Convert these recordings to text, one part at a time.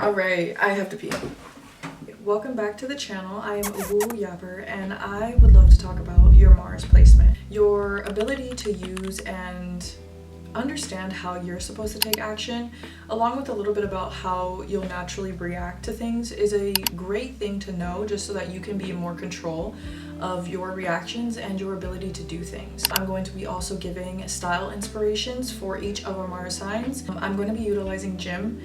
Alright, I have to pee. Welcome back to the channel. I am Woo Yapper and I would love to talk about your Mars placement. Your ability to use and understand how you're supposed to take action, along with a little bit about how you'll naturally react to things, is a great thing to know just so that you can be in more control of your reactions and your ability to do things. I'm going to be also giving style inspirations for each of our Mars signs. I'm going to be utilizing gym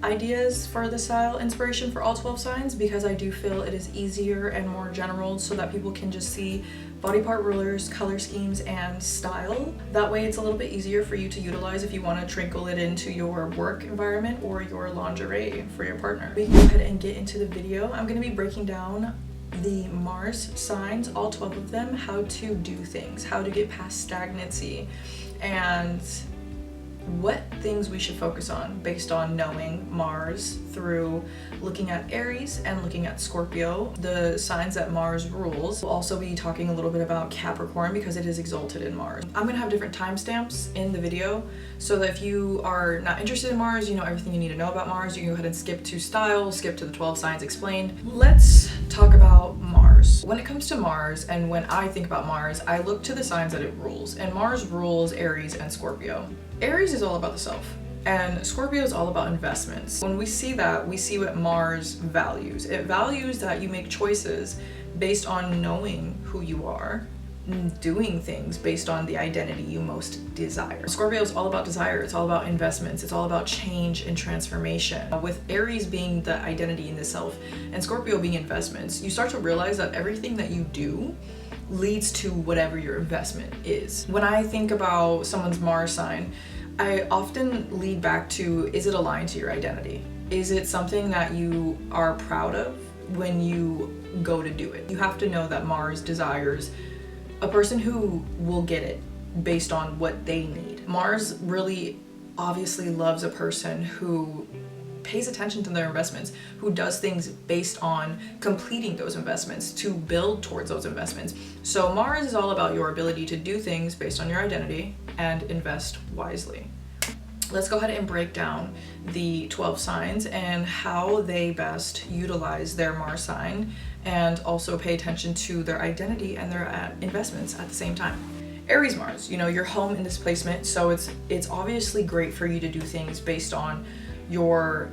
ideas for the style inspiration for all 12 signs because I do feel it is easier and more general so that people can just see body part rulers, color schemes, and style. That way it's a little bit easier for you to utilize if you want to trickle it into your work environment or your lingerie for your partner. We can go ahead and get into the video. I'm going to be breaking down the Mars signs, all 12 of them, how to do things, how to get past stagnancy, and what things we should focus on based on knowing Mars through looking at Aries and looking at Scorpio, the signs that Mars rules. We'll also be talking a little bit about Capricorn because it is exalted in Mars. I'm gonna have different timestamps in the video so that if you are not interested in Mars, you know everything you need to know about Mars, you can go ahead and skip to style, skip to the 12 signs explained. Let's talk about Mars. When it comes to Mars, and when I think about Mars, I look to the signs that it rules, and Mars rules Aries and Scorpio. Aries is all about the self, and Scorpio is all about investments. When we see that, we see what Mars values. It values that you make choices based on knowing who you are, doing things based on the identity you most desire. Scorpio is all about desire, it's all about investments, it's all about change and transformation. With Aries being the identity in the self and Scorpio being investments, you start to realize that everything that you do leads to whatever your investment is. When I think about someone's Mars sign, I often lead back to, is it aligned to your identity? Is it something that you are proud of when you go to do it? You have to know that Mars desires a person who will get it based on what they need. Mars really obviously loves a person who pays attention to their investments, who does things based on completing those investments, to build towards those investments. So Mars is all about your ability to do things based on your identity and invest wisely. Let's go ahead and break down the 12 signs and how they best utilize their Mars sign and also pay attention to their identity and their investments at the same time. Aries Mars, you know, your home in this placement, so it's obviously great for you to do things based on your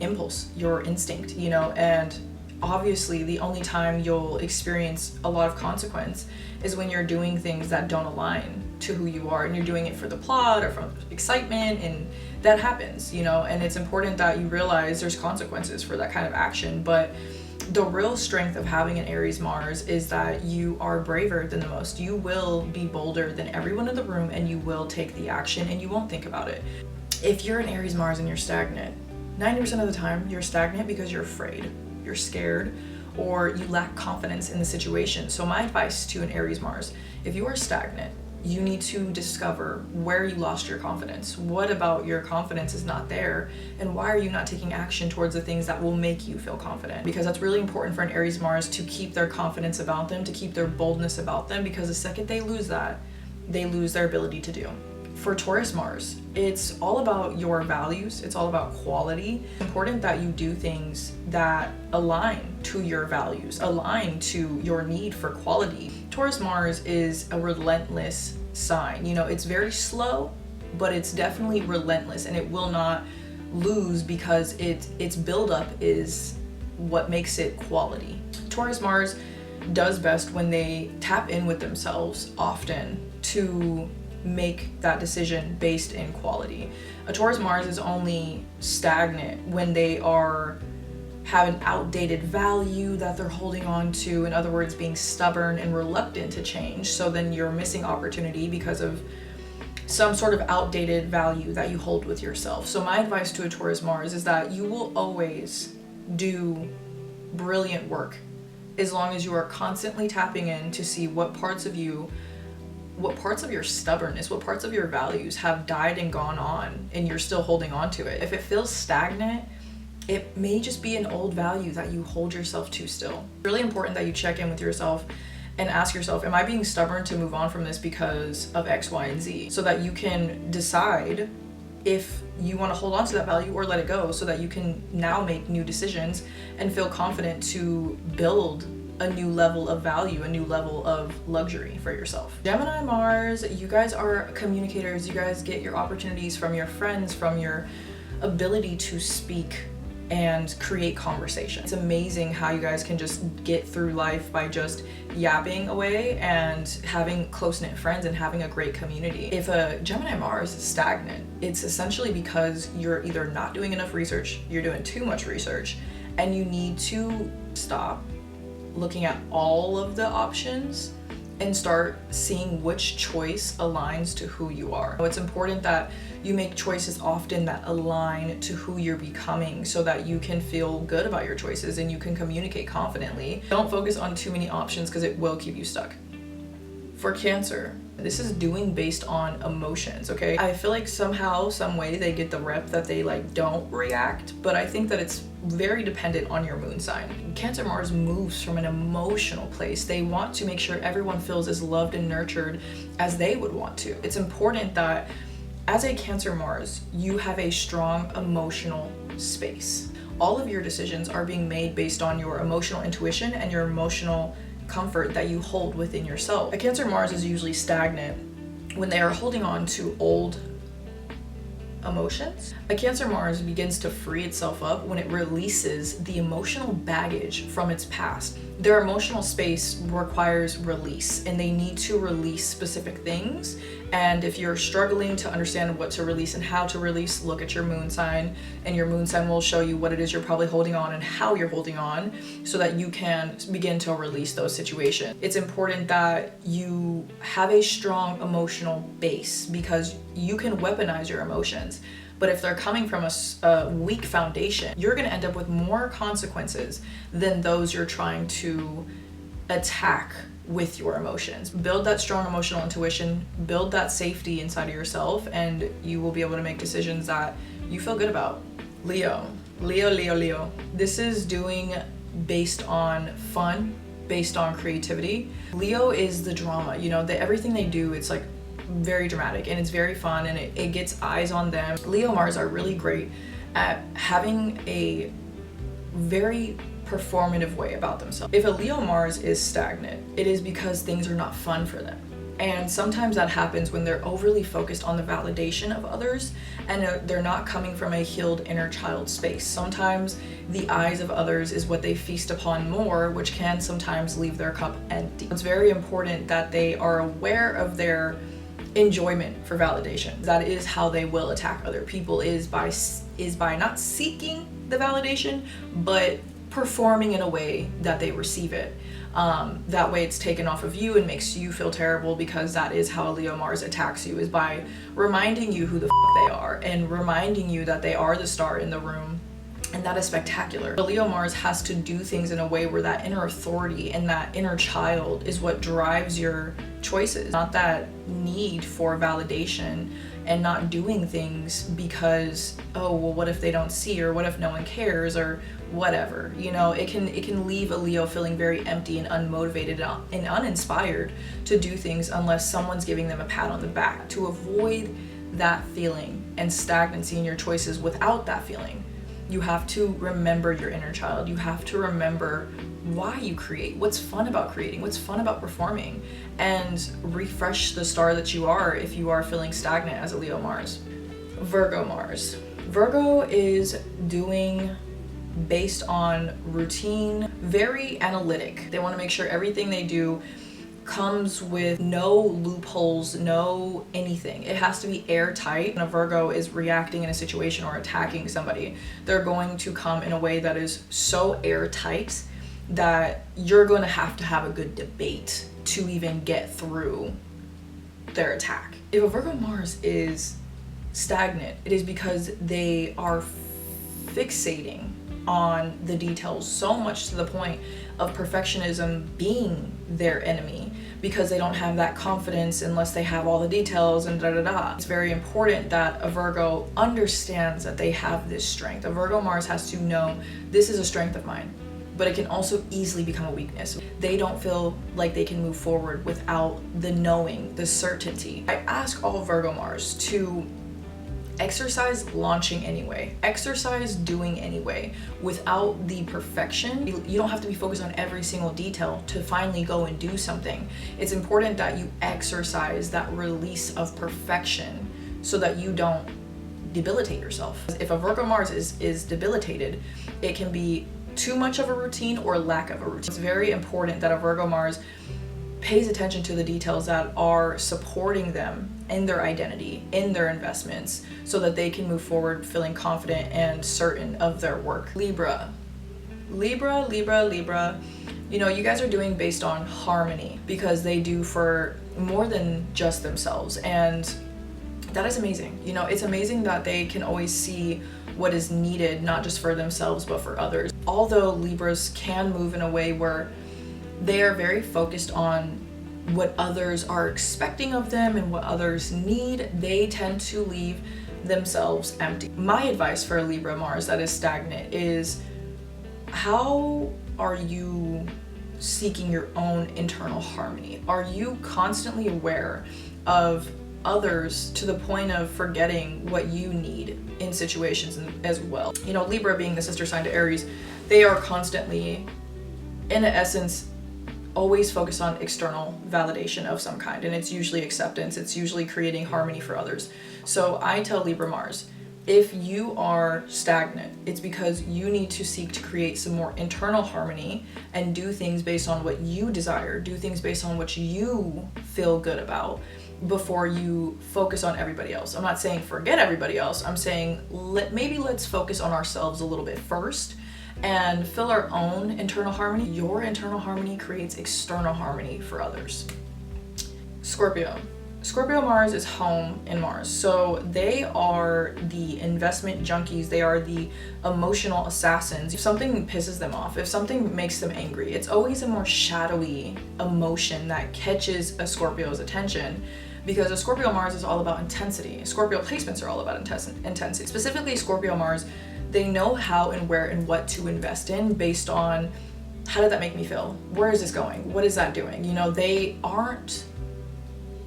impulse, your instinct, you know, and obviously the only time you'll experience a lot of consequence is when you're doing things that don't align to who you are and you're doing it for the plot or from excitement, and that happens, you know, and it's important that you realize there's consequences for that kind of action. But the real strength of having an Aries Mars is that you are braver than the most. You will be bolder than everyone in the room and you will take the action and you won't think about it. If you're an Aries Mars and you're stagnant, 90% of the time you're stagnant because you're afraid, you're scared, or you lack confidence in the situation. So my advice to an Aries Mars, if you are stagnant, you need to discover where you lost your confidence. What about your confidence is not there? And why are you not taking action towards the things that will make you feel confident? Because that's really important for an Aries Mars, to keep their confidence about them, to keep their boldness about them, because the second they lose that, they lose their ability to do. For Taurus Mars, it's all about your values, it's all about quality. It's important that you do things that align to your values, align to your need for quality. Taurus Mars is a relentless sign. You know, it's very slow, but it's definitely relentless, and it will not lose because its buildup is what makes it quality. Taurus Mars does best when they tap in with themselves often to make that decision based in quality. A Taurus Mars is only stagnant when they have an outdated value that they're holding on to. In other words, being stubborn and reluctant to change. So then you're missing opportunity because of some sort of outdated value that you hold with yourself. So my advice to a Taurus Mars is that you will always do brilliant work as long as you are constantly tapping in to see what parts of your stubbornness, what parts of your values have died and gone on and you're still holding on to it. If it feels stagnant, it may just be an old value that you hold yourself to still. It's really important that you check in with yourself and ask yourself, am I being stubborn to move on from this because of X, Y, and Z? So that you can decide if you want to hold on to that value or let it go, so that you can now make new decisions and feel confident to build a new level of value, a new level of luxury for yourself. Gemini Mars, you guys are communicators. You guys get your opportunities from your friends, from your ability to speak and create conversation. It's amazing how you guys can just get through life by just yapping away and having close-knit friends and having a great community. If a Gemini Mars is stagnant, it's essentially because you're either not doing enough research, you're doing too much research, and you need to stop looking at all of the options and start seeing which choice aligns to who you are. It's important that you make choices often that align to who you're becoming, so that you can feel good about your choices and you can communicate confidently. Don't focus on too many options because it will keep you stuck. For Cancer, this is doing based on emotions, okay? I feel like somehow, some way they get the rep that they like don't react, but I think that it's very dependent on your moon sign. Cancer Mars moves from an emotional place. They want to make sure everyone feels as loved and nurtured as they would want to. It's important that as a Cancer Mars, you have a strong emotional space. All of your decisions are being made based on your emotional intuition and your emotional comfort that you hold within yourself. A Cancer Mars is usually stagnant when they are holding on to old emotions. A Cancer Mars begins to free itself up when it releases the emotional baggage from its past. Their emotional space requires release, and they need to release specific things. And if you're struggling to understand what to release and how to release, look at your moon sign, and your moon sign will show you what it is you're probably holding on and how you're holding on, so that you can begin to release those situations. It's important that you have a strong emotional base, because you can weaponize your emotions. But if they're coming from a weak foundation, you're going to end up with more consequences than those you're trying to attack with your emotions. Build that strong emotional intuition, build that safety inside of yourself, and you will be able to make decisions that you feel good about. Leo. This is doing based on fun, based on creativity. Leo is the drama, you know, everything they do, it's like very dramatic and it's very fun, and it gets eyes on them. Leo Mars are really great at having a very performative way about themselves. If a Leo Mars is stagnant, it is because things are not fun for them. And sometimes that happens when they're overly focused on the validation of others, and they're not coming from a healed inner child space. Sometimes the eyes of others is what they feast upon more, which can sometimes leave their cup empty. It's very important that they are aware of their enjoyment for validation. That is how they will attack other people, is by not seeking the validation, but performing in a way that they receive it. That way it's taken off of you and makes you feel terrible, because that is how Leo Mars attacks you, is by reminding you who the they are and reminding you that they are the star in the room. And that is spectacular. But Leo Mars has to do things in a way where that inner authority and that inner child is what drives your choices, not that need for validation, and not doing things because, oh, well, what if they don't see, or what if no one cares, or whatever. You know, it can leave a Leo feeling very empty and unmotivated and uninspired to do things unless someone's giving them a pat on the back. To avoid that feeling and stagnancy in your choices without that feeling, you have to remember your inner child. You have to remember why you create, what's fun about creating, what's fun about performing, and refresh the star that you are if you are feeling stagnant as a Leo Mars. Virgo Mars. Virgo is doing based on routine, very analytic. They want to make sure everything they do comes with no loopholes, no anything. It has to be airtight. When a Virgo is reacting in a situation or attacking somebody, they're going to come in a way that is so airtight that you're going to have a good debate to even get through their attack. If a Virgo Mars is stagnant, it is because they are fixating on the details so much to the point of perfectionism being their enemy, because they don't have that confidence unless they have all the details and It's very important that a Virgo understands that they have this strength. A Virgo Mars has to know, this is a strength of mine, but it can also easily become a weakness. They don't feel like they can move forward without the knowing, the certainty. I ask all Virgo Mars to exercise launching anyway, exercise doing anyway, without the perfection. You don't have to be focused on every single detail to finally go and do something. It's important that you exercise that release of perfection so that you don't debilitate yourself. If a Virgo Mars is debilitated, it can be too much of a routine or lack of a routine. It's very important that a Virgo Mars pays attention to the details that are supporting them in their identity, in their investments, so that they can move forward feeling confident and certain of their work. Libra. You know, you guys are doing based on harmony because they do for more than just themselves, and that is amazing. You know, it's amazing that they can always see what is needed, not just for themselves, but for others. Although Libras can move in a way where they are very focused on what others are expecting of them and what others need, they tend to leave themselves empty. My advice for a Libra Mars that is stagnant is, how are you seeking your own internal harmony? Are you constantly aware of others to the point of forgetting what you need in situations as well? You know, Libra being the sister sign to Aries, they are constantly, in essence, always focused on external validation of some kind, and it's usually acceptance, it's usually creating harmony for others. So I tell Libra Mars, if you are stagnant, it's because you need to seek to create some more internal harmony and do things based on what you desire, do things based on what you feel good about, before you focus on everybody else. I'm not saying forget everybody else, I'm saying maybe let's focus on ourselves a little bit first and fill our own internal harmony. Your internal harmony creates external harmony for others. Scorpio Mars is home in Mars, so they are the investment junkies, they are the emotional assassins. If something pisses them off, if something makes them angry, it's always a more shadowy emotion that catches a Scorpio's attention, because a Scorpio Mars is all about intensity. Scorpio placements are all about intensity. Specifically Scorpio Mars, they know how and where and what to invest in based on, how did that make me feel? Where is this going? What is that doing? You know, they aren't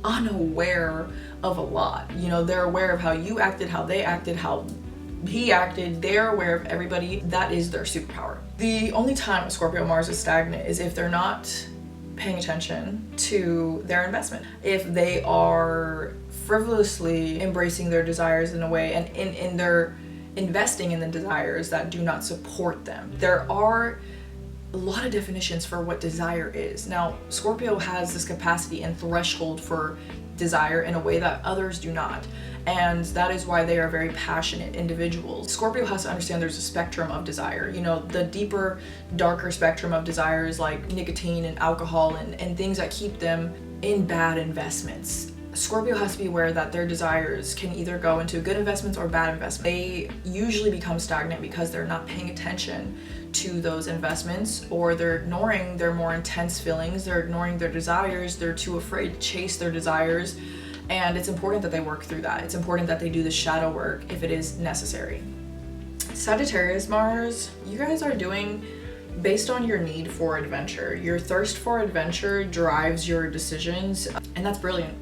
unaware of a lot. You know, they're aware of how you acted, how they acted, how he acted. They're aware of everybody. That is their superpower. The only time a Scorpio Mars is stagnant is if they're not paying attention to their investment. If they are frivolously embracing their desires in a way, and in their investing in the desires that do not support them. There are a lot of definitions for what desire is. Now, Scorpio has this capacity and threshold for desire in a way that others do not. And that is why they are very passionate individuals. Scorpio has to understand there's a spectrum of desire. You know, the deeper, darker spectrum of desires like nicotine and alcohol and things that keep them in bad investments. Scorpio has to be aware that their desires can either go into good investments or bad investments. They usually become stagnant because they're not paying attention to those investments, or they're ignoring their more intense feelings, they're ignoring their desires, they're too afraid to chase their desires, and it's important that they work through that. It's important that they do the shadow work if it is necessary. Sagittarius Mars, you guys are doing based on your need for adventure. Your thirst for adventure drives your decisions, and that's brilliant.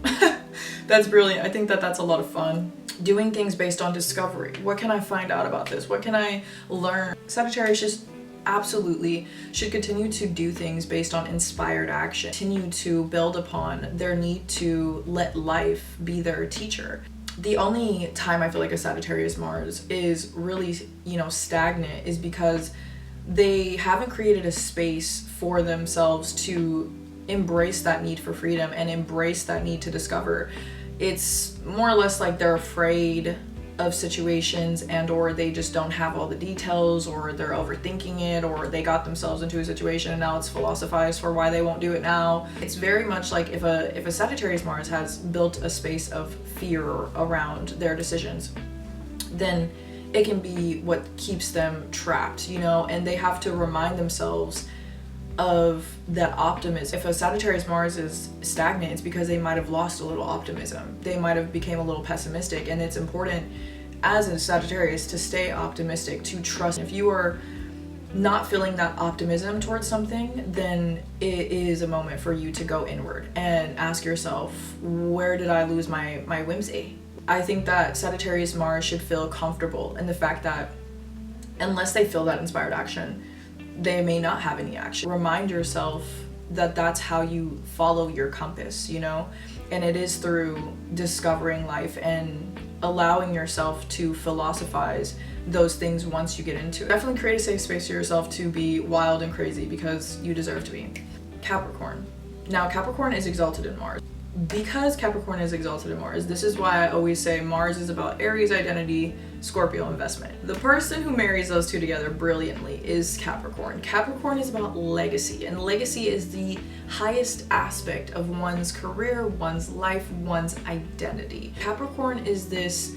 That's brilliant. I think that that's a lot of fun. Doing things based on discovery. What can I find out about this? What can I learn? Sagittarius just absolutely should continue to do things based on inspired action. Continue to build upon their need to let life be their teacher. The only time I feel like a Sagittarius Mars is really, you know, stagnant is because they haven't created a space for themselves to embrace that need for freedom and embrace that need to discover. It's more or less like they're afraid of situations, and or they just don't have all the details, or they're overthinking it, or they got themselves into a situation and now it's philosophized for why they won't do it now. It's very much like if a Sagittarius Mars has built a space of fear around their decisions, then it can be what keeps them trapped, you know, and they have to remind themselves of that optimism. If a Sagittarius Mars is stagnant, it's because they might have lost a little optimism. They might have became a little pessimistic, and it's important as a Sagittarius to stay optimistic, to trust. If you are not feeling that optimism towards something, then it is a moment for you to go inward and ask yourself, where did I lose my whimsy? I think that Sagittarius Mars should feel comfortable in the fact that unless they feel that inspired action, they may not have any action. Remind yourself that that's how you follow your compass, you know? And it is through discovering life and allowing yourself to philosophize those things once you get into it. Definitely create a safe space for yourself to be wild and crazy because you deserve to be. Capricorn. Now, Capricorn is exalted in Mars. Because Capricorn is exalted in Mars, this is why I always say Mars is about Aries identity, Scorpio investment. The person who marries those two together brilliantly is Capricorn. Capricorn is about legacy, and legacy is the highest aspect of one's career, one's life, one's identity. Capricorn is this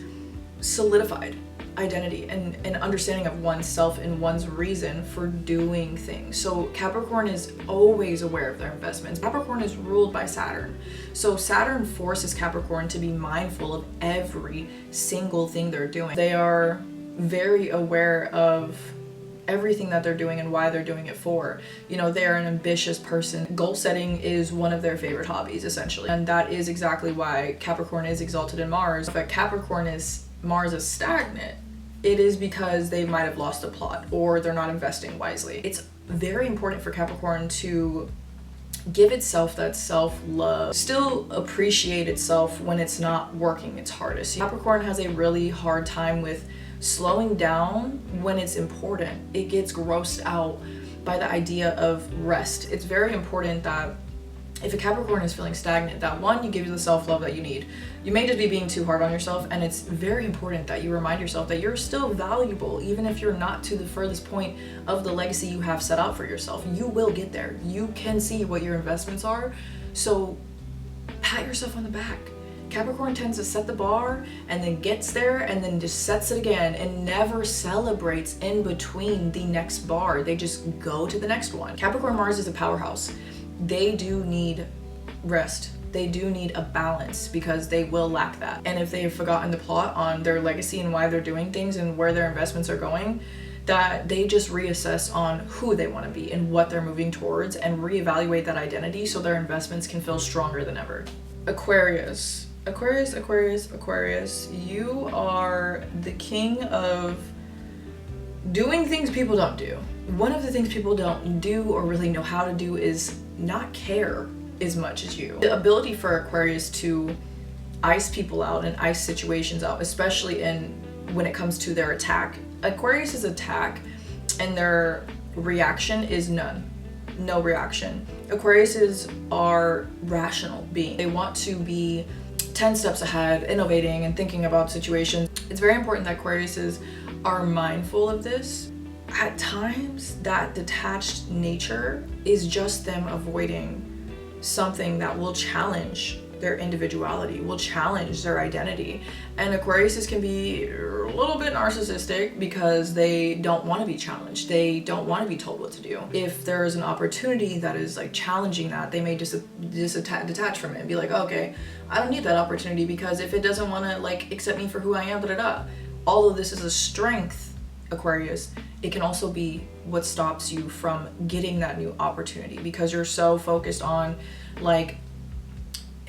solidified identity and an understanding of oneself and one's reason for doing things. So Capricorn is always aware of their investments. Capricorn is ruled by Saturn. So Saturn forces Capricorn to be mindful of every single thing they're doing. They are very aware of everything that they're doing and why they're doing it for. You know, they're an ambitious person. Goal setting is one of their favorite hobbies, essentially. And that is exactly why Capricorn is exalted in Mars. But Mars is stagnant, it is because they might have lost a plot or they're not investing wisely. It's very important for Capricorn to give itself that self-love, still appreciate itself when it's not working its hardest. Capricorn has a really hard time with slowing down when it's important. It gets grossed out by the idea of rest. It's very important that if a Capricorn is feeling stagnant, that one, you give you the self-love that you need. You may just be being too hard on yourself, and it's very important that you remind yourself that you're still valuable, even if you're not to the furthest point of the legacy you have set out for yourself. You will get there. You can see what your investments are, so pat yourself on the back. Capricorn tends to set the bar and then gets there and then just sets it again and never celebrates in between the next bar. They just go to the next one. Capricorn Mars is a powerhouse. They do need rest. They do need a balance because they will lack that. And if they have forgotten the plot on their legacy and why they're doing things and where their investments are going, that they just reassess on who they want to be and what they're moving towards and reevaluate that identity so their investments can feel stronger than ever. Aquarius. Aquarius, you are the king of doing things people don't do. One of the things people don't do or really know how to do is not care as much as you. The ability for Aquarius to ice people out and ice situations out, especially when it comes to their attack. Aquarius's attack and their reaction is no reaction. Aquariuses are rational beings. They want to be 10 steps ahead, innovating and thinking about situations. It's very important that Aquariuses are mindful of this. At times, that detached nature is just them avoiding something that will challenge their individuality, will challenge their identity. And Aquariuses can be a little bit narcissistic because they don't want to be challenged. They don't want to be told what to do. If there is an opportunity that is like challenging that, they may just detach from it and be like, okay, I don't need that opportunity because if it doesn't want to like accept me for who I am, Although this is a strength, Aquarius, it can also be what stops you from getting that new opportunity because you're so focused on like,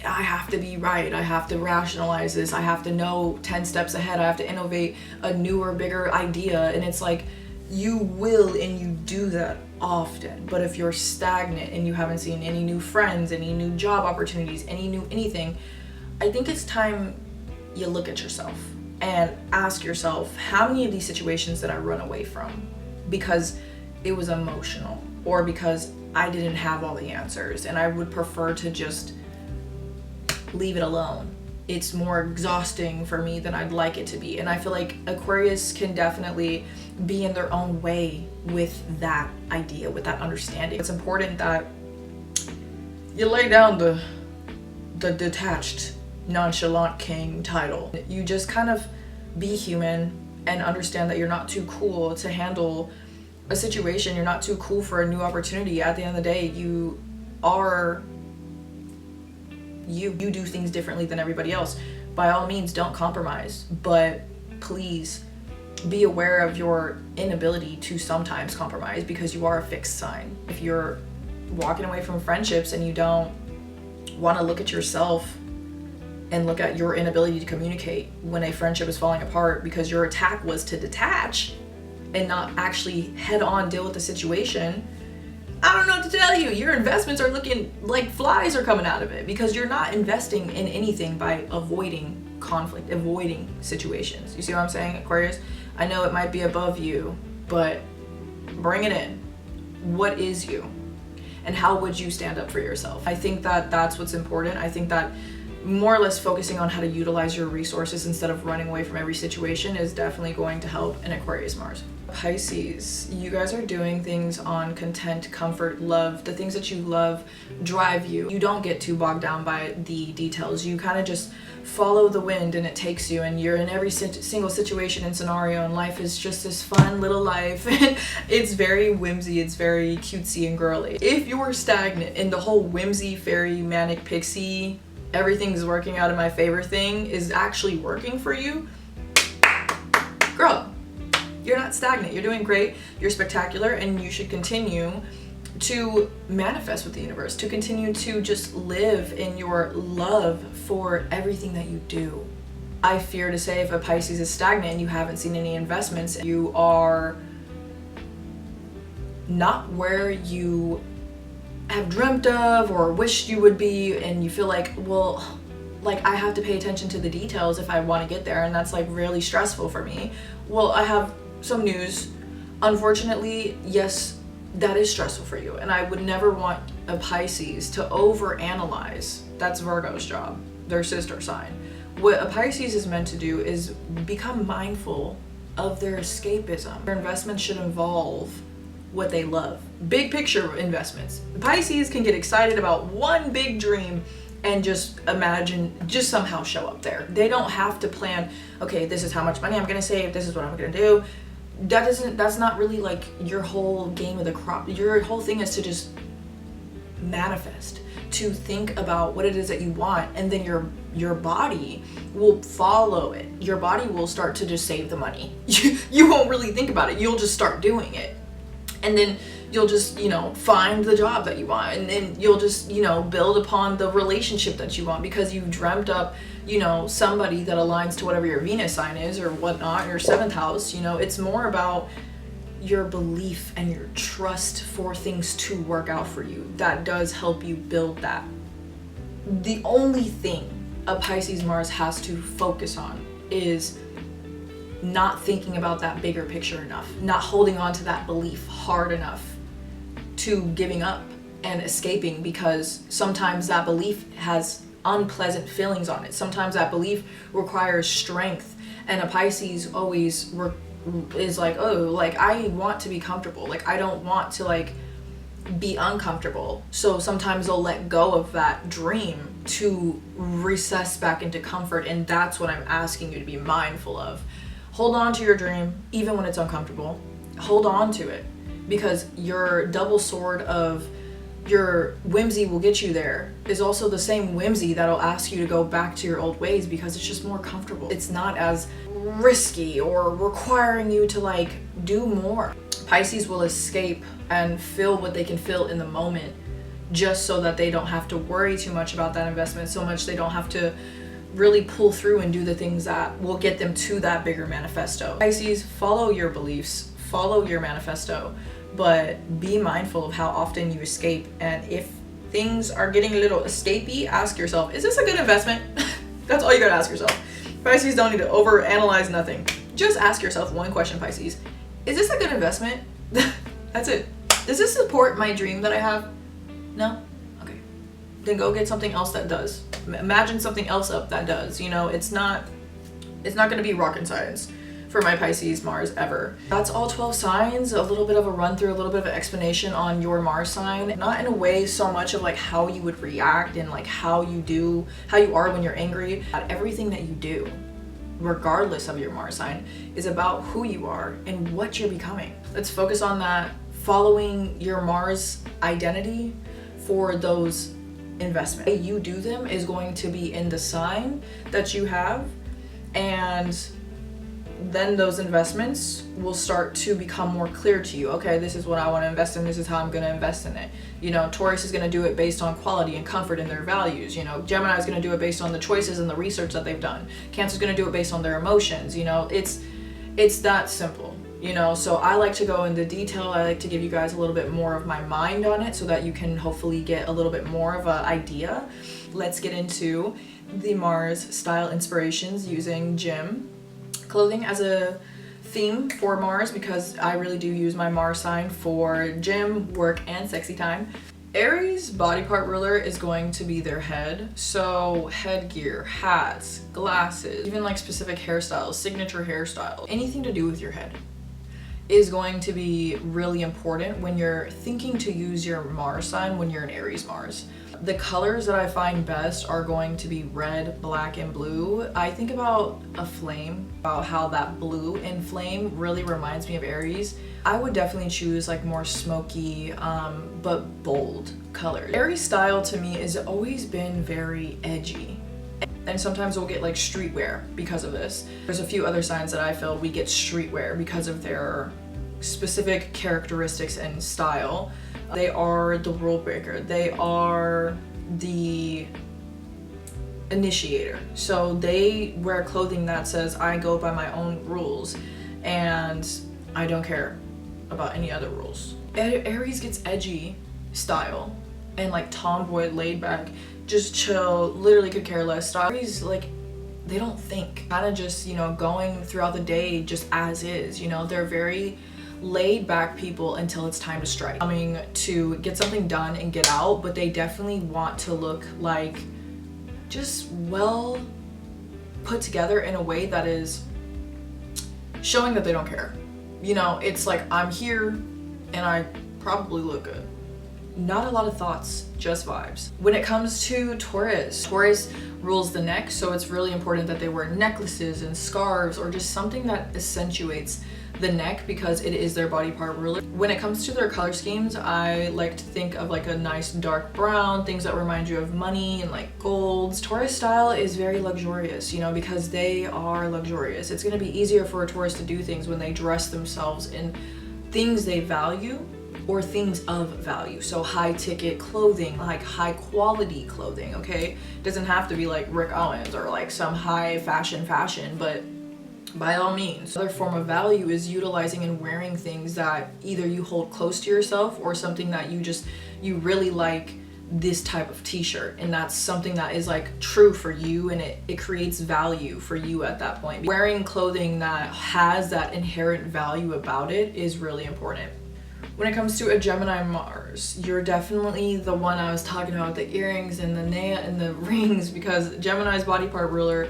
I have to be right, I have to rationalize this, I have to know 10 steps ahead, I have to innovate a newer, bigger idea. And it's like, you will and you do that often. But if you're stagnant and you haven't seen any new friends, any new job opportunities, any new anything, I think it's time you look at yourself and ask yourself, how many of these situations did I run away from because it was emotional or because I didn't have all the answers and I would prefer to just leave it alone. It's more exhausting for me than I'd like it to be. And I feel like Aquarius can definitely be in their own way with that idea, with that understanding. It's important that you lay down the detached, nonchalant king title. You just kind of be human and understand that you're not too cool to handle a situation. You're not too cool for a new opportunity. At the end of the day, you do things differently than everybody else. By all means, don't compromise, but please be aware of your inability to sometimes compromise because you are a fixed sign. If you're walking away from friendships and you don't want to look at yourself and look at your inability to communicate when a friendship is falling apart because your attack was to detach and not actually head on deal with the situation, I don't know what to tell you. Your investments are looking like flies are coming out of it because you're not investing in anything by avoiding conflict, avoiding situations. You see what I'm saying, Aquarius? I know it might be above you, but bring it in. What is you? And how would you stand up for yourself? I think that that's what's important. I think that more or less focusing on how to utilize your resources instead of running away from every situation is definitely going to help in Aquarius Mars. Pisces, you guys are doing things on content, comfort, love. The things that you love drive you. You don't get too bogged down by the details. You kind of just follow the wind and it takes you, and you're in every single situation and scenario, and life is just this fun little life. It's very whimsy, it's very cutesy and girly. If you're stagnant in the whole whimsy, fairy, manic, pixie, everything's working out in my favor thing is actually working for you, girl, you're not stagnant. You're doing great. You're spectacular, and you should continue to manifest with the universe, to continue to just live in your love for everything that you do. I fear to say if a Pisces is stagnant and you haven't seen any investments, you are not where you have dreamt of or wished you would be, and you feel like, well, like I have to pay attention to the details if I want to get there, and that's like really stressful for me. Well, I have some news. Unfortunately, yes, that is stressful for you, and I would never want a Pisces to overanalyze. That's Virgo's job, their sister sign. What a Pisces is meant to do is become mindful of their escapism. Their investments should involve what they love. Big picture investments. Pisces can get excited about one big dream and just imagine, just somehow show up there. They don't have to plan, okay, this is how much money I'm gonna save, this is what I'm gonna do. That's not really like your whole game of the crop. Your whole thing is to just manifest, to think about what it is that you want, and then your body will follow it. Your body will start to just save the money. You won't really think about it. You'll just start doing it. And then you'll just, find the job that you want. And then you'll just, build upon the relationship that you want because you've dreamt up, somebody that aligns to whatever your Venus sign is or whatnot, your 7th house. It's more about your belief and your trust for things to work out for you. That does help you build that. The only thing a Pisces Mars has to focus on is not thinking about that bigger picture enough, not holding on to that belief hard enough to giving up and escaping, because sometimes that belief has unpleasant feelings on it. Sometimes that belief requires strength, and a Pisces always is like, oh, like I want to be comfortable. Like I don't want to like be uncomfortable. So sometimes they'll let go of that dream to recess back into comfort, and that's what I'm asking you to be mindful of. Hold on to your dream, even when it's uncomfortable. Hold on to it, because your double sword of your whimsy will get you there is also the same whimsy that'll ask you to go back to your old ways because it's just more comfortable. It's not as risky or requiring you to like do more. Pisces will escape and feel what they can feel in the moment just so that they don't have to worry too much about that investment, so much they don't have to really pull through and do the things that will get them to that bigger manifesto. Pisces, follow your beliefs, follow your manifesto, but be mindful of how often you escape. And if things are getting a little escapey, ask yourself, is this a good investment? That's all you gotta ask yourself. Pisces don't need to overanalyze nothing. Just ask yourself one question, Pisces. Is this a good investment? That's it. Does this support my dream that I have? No? Okay. Then go get something else that does. Imagine something else up that does. It's not gonna be rocket science for my Pisces Mars ever. That's all 12 signs, a little bit of a run through, a little bit of an explanation on your Mars sign. Not in a way so much of like how you would react and like how you are when you're angry. Everything that you do, regardless of your Mars sign, is about who you are and what you're becoming. Let's focus on that, following your Mars identity for those investment. The way you do them is going to be in the sign that you have, and then those investments will start to become more clear to you. Okay, this is what I want to invest in, this is how I'm going to invest in it. You know, Taurus is going to do it based on quality and comfort and their values. You know, Gemini is going to do it based on the choices and the research that they've done. Cancer is going to do it based on their emotions. You know, it's that simple. You know, so I like to go into detail. I like to give you guys a little bit more of my mind on it so that you can hopefully get a little bit more of an idea. Let's get into the Mars style inspirations using gym clothing as a theme for Mars, because I really do use my Mars sign for gym, work, and sexy time. Aries body part ruler is going to be their head, so headgear, hats, glasses, even like specific hairstyles, signature hairstyles, anything to do with your head is going to be really important when you're thinking to use your Mars sign when you're an Aries Mars. The colors that I find best are going to be red, black, and blue. I think about a flame, about how that blue in flame really reminds me of Aries. I would definitely choose like more smoky, but bold colors. Aries style to me has always been very edgy. And sometimes we'll get like streetwear because of this. There's a few other signs that I feel we get streetwear because of their specific characteristics and style. They are the rule breaker. They are the initiator. So they wear clothing that says, I go by my own rules and I don't care about any other rules. Aries gets edgy style and like tomboy, laid back, just chill, literally could care less style. Aries, like, they don't think, kind of just, you know, going throughout the day just as is, you know. They're very laid back people until it's time to strike, coming to get something done and get out, but they definitely want to look like just well put together in a way that is showing that they don't care. You know, it's like, I'm here and I probably look good. Not a lot of thoughts, just vibes. When it comes to Taurus rules the neck, so it's really important that they wear necklaces and scarves or just something that accentuates the neck because it is their body part ruler. When it comes to their color schemes, I like to think of like a nice dark brown, things that remind you of money and like golds. Taurus style is very luxurious, you know, because they are luxurious. It's going to be easier for a Taurus to do things when they dress themselves in things they value or things of value. So high ticket clothing, like high quality clothing, okay? Doesn't have to be like Rick Owens or like some high fashion, but by all means. Another form of value is utilizing and wearing things that either you hold close to yourself or something that you really like this type of t-shirt, and that's something that is like true for you and it creates value for you at that point. Wearing clothing that has that inherent value about it is really important. When it comes to a Gemini Mars, you're definitely the one I was talking about, the earrings and the nail and the rings, because Gemini's body part ruler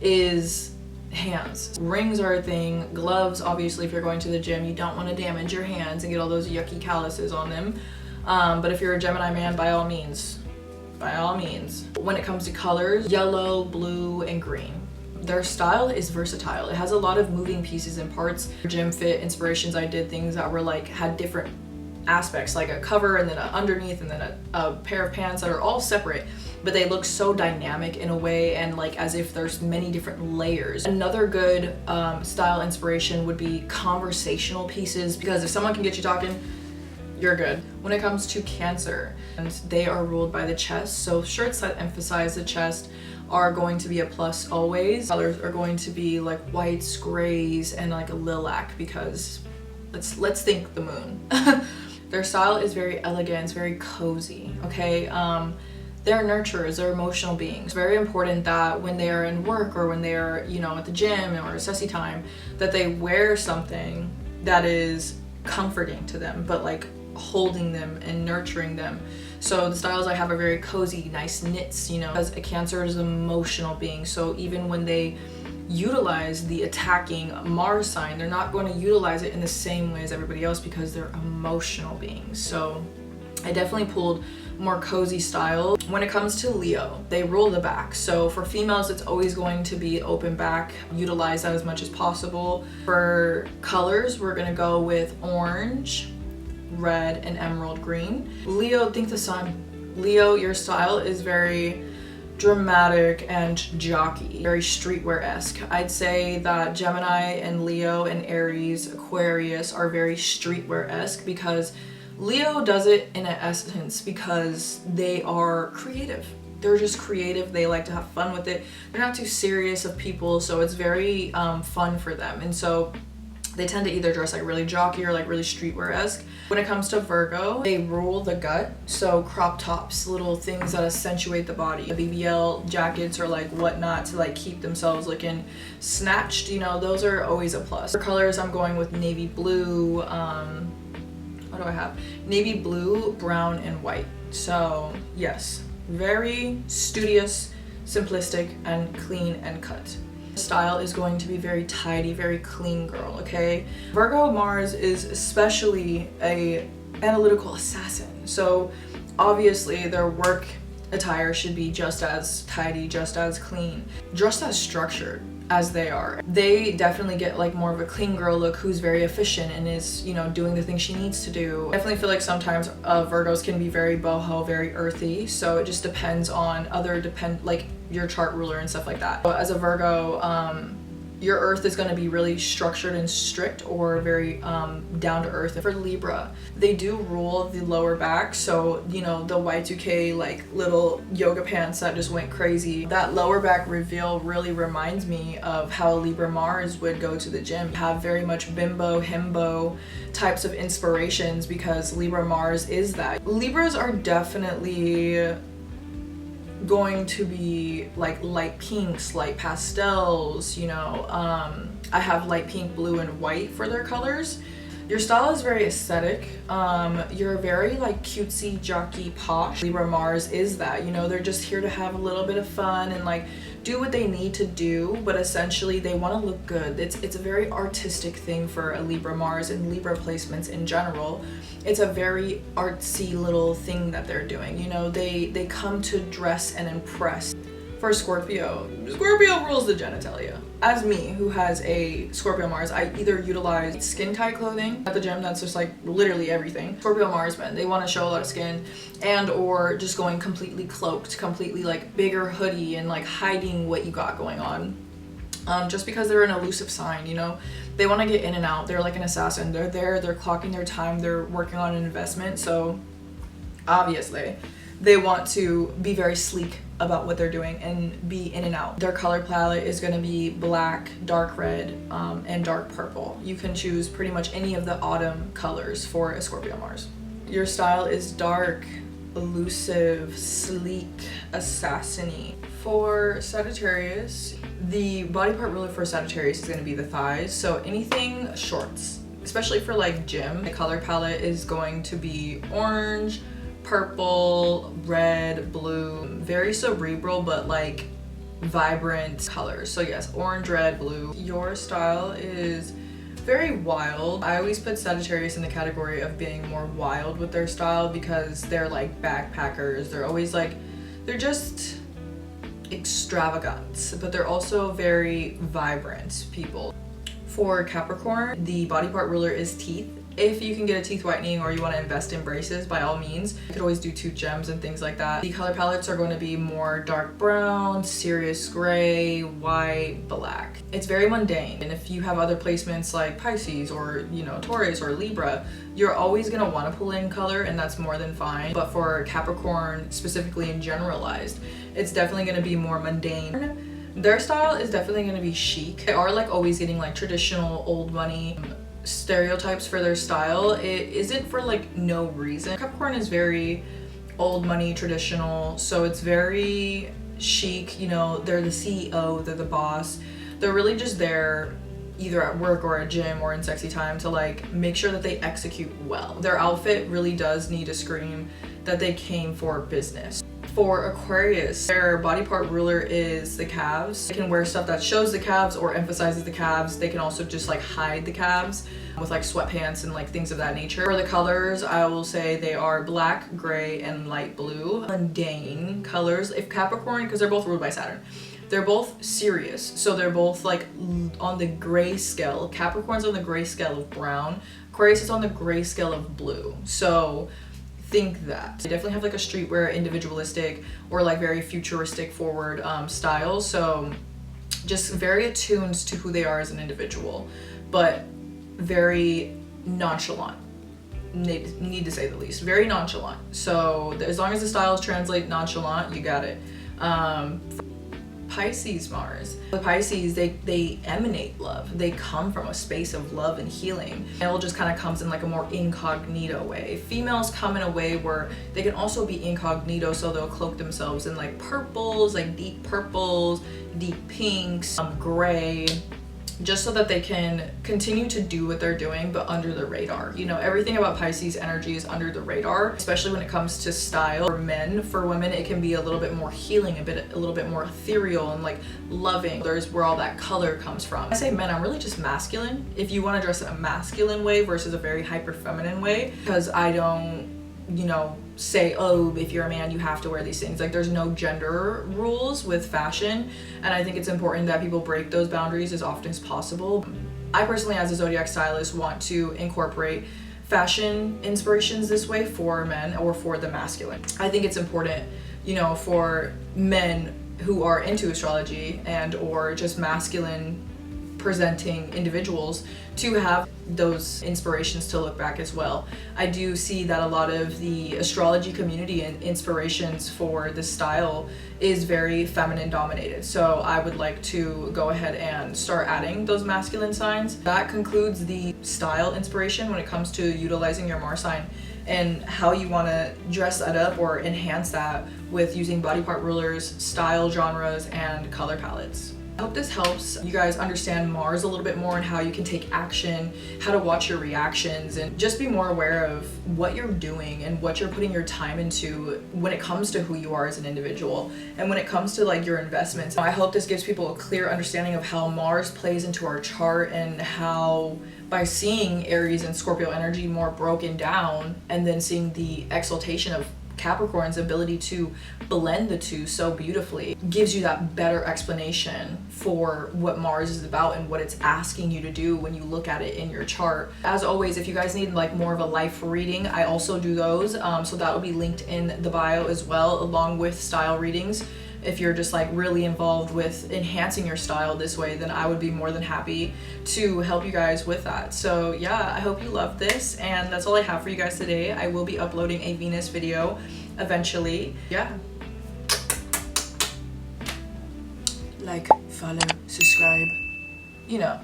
is hands. Rings are a thing. Gloves, obviously, if you're going to the gym, you don't want to damage your hands and get all those yucky calluses on them. But if you're a Gemini man, by all means. When it comes to colors, yellow, blue, and green. Their style is versatile. It has a lot of moving pieces and parts. Gym fit inspirations, I did things that were like, had different aspects, like a cover and then an underneath and then a pair of pants that are all separate, but they look so dynamic in a way and like as if there's many different layers. Another good style inspiration would be conversational pieces, because if someone can get you talking, you're good. When it comes to Cancer, and they are ruled by the chest, so shirts that emphasize the chest are going to be a plus always. Colors are going to be like whites, grays, and like a lilac, because let's think the moon. Their style is very elegant, it's very cozy, okay? They're nurturers, they're emotional beings. It's very important that when they are in work or when they are, you know, at the gym or sexy time, that they wear something that is comforting to them, but like holding them and nurturing them. So the styles I have are very cozy, nice knits, you know, because a Cancer is an emotional being. So even when they utilize the attacking Mars sign, they're not going to utilize it in the same way as everybody else because they're emotional beings. So I definitely pulled more cozy style. When it comes to Leo, they rule the back. So for females, it's always going to be open back. Utilize that as much as possible. For colors, we're gonna go with orange, red, and emerald green. Leo, think the sun. Leo, your style is very dramatic and jockey, very streetwear-esque. I'd say that Gemini and Leo and Aries, Aquarius are very streetwear-esque because Leo does it in an essence because they are creative. They're just creative. They like to have fun with it. They're not too serious of people, so it's very fun for them. And so they tend to either dress like really jockey or like really streetwear-esque. When it comes to Virgo, they rule the gut. So crop tops, little things that accentuate the body. The BBL jackets or like whatnot to like keep themselves looking snatched, you know, those are always a plus. For colors, I'm going with navy blue, what do I have? Navy blue, brown, and white. So yes, very studious, simplistic, and clean and cut. Style is going to be very tidy, very clean girl, okay? Virgo Mars is especially a analytical assassin. So obviously their work attire should be just as tidy, just as clean, just as structured as they are. They definitely get like more of a clean girl look who's very efficient and is, you know, doing the things she needs to do. I definitely feel like sometimes Virgos can be very boho, very earthy, so it just depends on like your chart ruler and stuff like that. But as a Virgo, your earth is going to be really structured and strict or very down to earth. For Libra, they do rule the lower back, so you know, the Y2K like little yoga pants that just went crazy. That lower back reveal really reminds me of how Libra Mars would go to the gym. Have very much bimbo, himbo types of inspirations because Libra Mars is that. Libras are definitely going to be like light pinks, light pastels, you know. I have light pink, blue, and white for their colors. Your style is very aesthetic. You're very like cutesy, jockey, posh. Libra Mars is that, you know, they're just here to have a little bit of fun and like do what they need to do, but essentially they want to look good. It's a very artistic thing for a Libra Mars and Libra placements in general. It's a very artsy little thing that they're doing, you know. They come to dress and impress. For Scorpio rules the genitalia. As me, who has a Scorpio Mars, I either utilize skin tight clothing at the gym that's just like literally everything. Scorpio Mars men, they want to show a lot of skin, and or just going completely cloaked, completely like bigger hoodie and like hiding what you got going on. Just because they're an elusive sign, you know. They want to get in and out. They're like an assassin. They're there, they're clocking their time, they're working on an investment, so obviously they want to be very sleek about what they're doing and be in and out. Their color palette is going to be black, dark red, and dark purple. You can choose pretty much any of the autumn colors for a Scorpio Mars. Your style is dark, elusive, sleek, assassin-y. For Sagittarius, the body part ruler for Sagittarius is going to be the thighs, so anything shorts, especially for like gym. The color palette is going to be orange, purple, red, blue, very cerebral but like vibrant colors. So yes, orange, red, blue. Your style is very wild. I always put Sagittarius in the category of being more wild with their style because they're like backpackers. They're always like, they're just extravagant, but they're also very vibrant people. For Capricorn, the body part ruler is teeth. If you can get a teeth whitening or you want to invest in braces, by all means. You could always do tooth gems and things like that. The color palettes are going to be more dark brown, serious gray, white, black. It's very mundane. And if you have other placements like Pisces or, you know, Taurus or Libra, you're always going to want to pull in color, and that's more than fine. But for Capricorn, specifically and generalized, it's definitely going to be more mundane. Their style is definitely going to be chic. They are like always getting like traditional old money stereotypes for their style. It isn't for like no reason. Capricorn is very old money, traditional, so it's very chic, you know. They're the CEO, they're the boss. They're really just there either at work or at gym or in sexy time to like make sure that they execute well. Their outfit really does need to scream that they came for business. For Aquarius, their body part ruler is the calves. They can wear stuff that shows the calves or emphasizes the calves. They can also just like hide the calves with like sweatpants and like things of that nature. For the colors, I will say they are black, gray, and light blue. Mundane colors. If Capricorn, because they're both ruled by Saturn, they're both serious. So they're both like on the gray scale. Capricorn's on the gray scale of brown. Aquarius is on the gray scale of blue. So think that. They definitely have like a streetwear, individualistic, or like very futuristic forward style. So just very attuned to who they are as an individual, but very nonchalant. Need to say the least. Very nonchalant. So as long as the styles translate nonchalant, you got it. Pisces Mars. The Pisces, they emanate love. They come from a space of love and healing. And it just kind of comes in like a more incognito way. Females come in a way where they can also be incognito, so they'll cloak themselves in like purples, like deep purples, deep pinks, gray, just so that they can continue to do what they're doing, but under the radar. You know, everything about Pisces energy is under the radar, especially when it comes to style. For men, for women, it can be a little bit more healing, a little bit more ethereal and like loving. There's where all that color comes from. I say men, I'm really just masculine. If you want to dress in a masculine way versus a very hyper feminine way, because I don't, you know, say, oh, if you're a man you have to wear these things. Like, there's no gender rules with fashion, and I think it's important that people break those boundaries as often as possible. I personally, as a zodiac stylist, want to incorporate fashion inspirations this way for men or for the masculine. I think it's important, you know, for men who are into astrology and or just masculine presenting individuals to have those inspirations to look back as well. I do see that a lot of the astrology community and inspirations for this style is very feminine dominated. So I would like to go ahead and start adding those masculine signs. That concludes the style inspiration when it comes to utilizing your Mars sign and how you want to dress that up or enhance that with using body part rulers, style genres, and color palettes. I hope this helps you guys understand Mars a little bit more and how you can take action, how to watch your reactions, and just be more aware of what you're doing and what you're putting your time into when it comes to who you are as an individual and when it comes to like your investments. I hope this gives people a clear understanding of how Mars plays into our chart and how by seeing Aries and Scorpio energy more broken down and then seeing the exaltation of Capricorn's ability to blend the two so beautifully gives you that better explanation for what Mars is about and what it's asking you to do when you look at it in your chart. As always, if you guys need like more of a life reading, I also do those, so that will be linked in the bio as well, along with style readings. If you're just like really involved with enhancing your style this way, then I would be more than happy to help you guys with that. So yeah, I hope you love this, and that's all I have for you guys today. I will be uploading a Venus video eventually. Yeah. Like, follow, subscribe, you know.